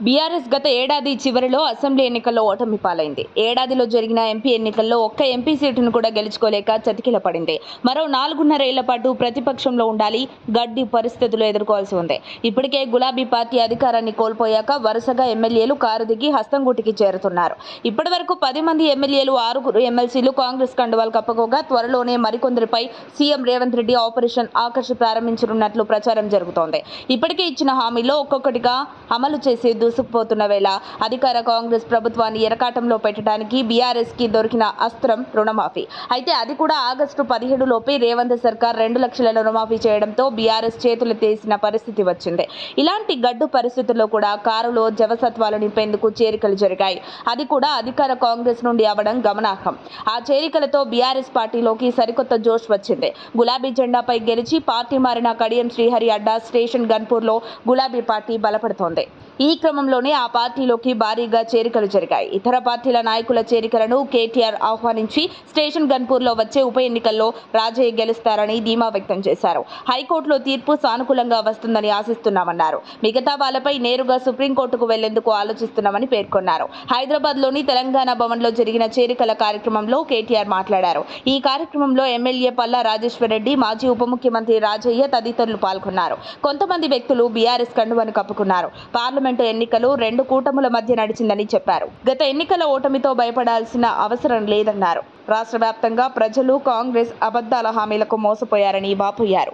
BRS గత ఏడాది చివరిలో అసెంబ్లీ ఎన్నికల్లో ఓటమి పాలైంది. ఏడాదిలో జరిగిన ఎంపీ ఎన్నికల్లో ఒక్క ఎంపీ సీటును కూడా గెలుచుకోలేక చతికిల పడింది. మరో 4.5 ఏళ్ల పాటు ప్రతిపక్షంలో ఉండాలి, గడ్డి పరిస్థితులు ఎదుర్కోవాల్సి ఉంది. ఇప్పటికే గులాబీ పార్టీ అధికారాన్ని కోల్పోయాక వరుసగా ఎమ్మెల్యేలు కారు దిగి హస్తంగూటికి చేరుతున్నారు. ఇప్పటి వరకు 10 మంది ఎమ్మెల్యేలు, 6 ఎమ్మెల్సీలు కాంగ్రెస్ కండువాలు కప్పుకోగా త్వరలోనే మరికొందరిపై సీఎం రేవంత్ రెడ్డి ఆపరేషన్ ఆకర్ష్ ప్రారంభించనున్నట్లు ప్రచారం జరుగుతోంది. ఇప్పటికే ఇచ్చిన హామీలో ఒక్కొక్కటిగా అమలు చేసే దూసుకుపోతున్న వేళ అధికార కాంగ్రెస్ ప్రభుత్వాన్ని ఎరకాటంలో పెట్టడానికి బీఆర్ఎస్ కి దొరికిన అస్త్రం రుణమాఫీ. అయితే అది కూడా ఆగస్టు 17 లోపే రేవంత్ సర్కార్ 2 లక్షల రుణమాఫీ చేయడంతో బీఆర్ఎస్ చేతులెత్తేసిన పరిస్థితి వచ్చింది. ఇలాంటి గడ్డు పరిస్థితుల్లో కూడా కారులో జవసత్వాలు నింపేందుకు చేరికలు జరిగాయి. అది కూడా అధికార కాంగ్రెస్ నుండి అవడం గమనార్హం. ఆ చేరికలతో బీఆర్ఎస్ పార్టీలోకి సరికొత్త జోష్ వచ్చింది. గులాబీ జెండాపై గెలిచి పార్టీ మారిన కడియం శ్రీహరి అడ్డా స్టేషన్ గన్పూర్లో గులాబీ పార్టీ బలపడుతోంది. ఈ క్రమంలోనే ఆ పార్టీలోకి భారీగా చేరికలు జరిగాయి. ఇతర పార్టీల నాయకుల చేరికలను కేటీఆర్ ఆహ్వానించి స్టేషన్ గన్పూర్లో వచ్చే ఉప ఎన్నికల్లో రాజయ్య గెలుస్తారని ధీమా వ్యక్తం చేశారు. హైకోర్టులో తీర్పు సానుకూలంగా వస్తుందని ఆశిస్తున్నామన్నారు. మిగతా వాళ్ళపై నేరుగా సుప్రీంకోర్టుకు వెళ్లేందుకు ఆలోచిస్తున్నామని పేర్కొన్నారు. హైదరాబాద్లోని తెలంగాణ భవన్లో జరిగిన చేరికల కార్యక్రమంలో కేటీఆర్ మాట్లాడారు. ఈ కార్యక్రమంలో ఎమ్మెల్యే పల్లా రాజేశ్వరరెడ్డి, మాజీ ఉప ముఖ్యమంత్రి రాజయ్య తదితరులు పాల్గొన్నారు. కొంతమంది వ్యక్తులు బీఆర్ఎస్ కండువాను కప్పుకున్నారు. పార్లమెంటు ఎన్నికలు 2 కూటముల మధ్య నడిచిందని చెప్పారు. గత ఎన్నికల ఓటమితో భయపడాల్సిన అవసరం లేదన్నారు. రాష్ట్ర వ్యాప్తంగా ప్రజలు కాంగ్రెస్ అబద్ధాల హామీలకు మోసపోయారని వాపోయారు.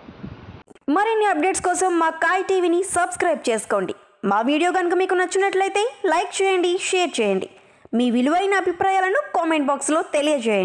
మరిన్ని అప్డేట్స్ కోసం మా కాయ్ టీవీని సబ్స్క్రైబ్ చేసుకోండి. మా వీడియో కనుక మీకు నచ్చినట్లయితే లైక్ చేయండి, షేర్ చేయండి. మీ విలువైన అభిప్రాయాలను కామెంట్ బాక్స్లో తెలియజేయండి.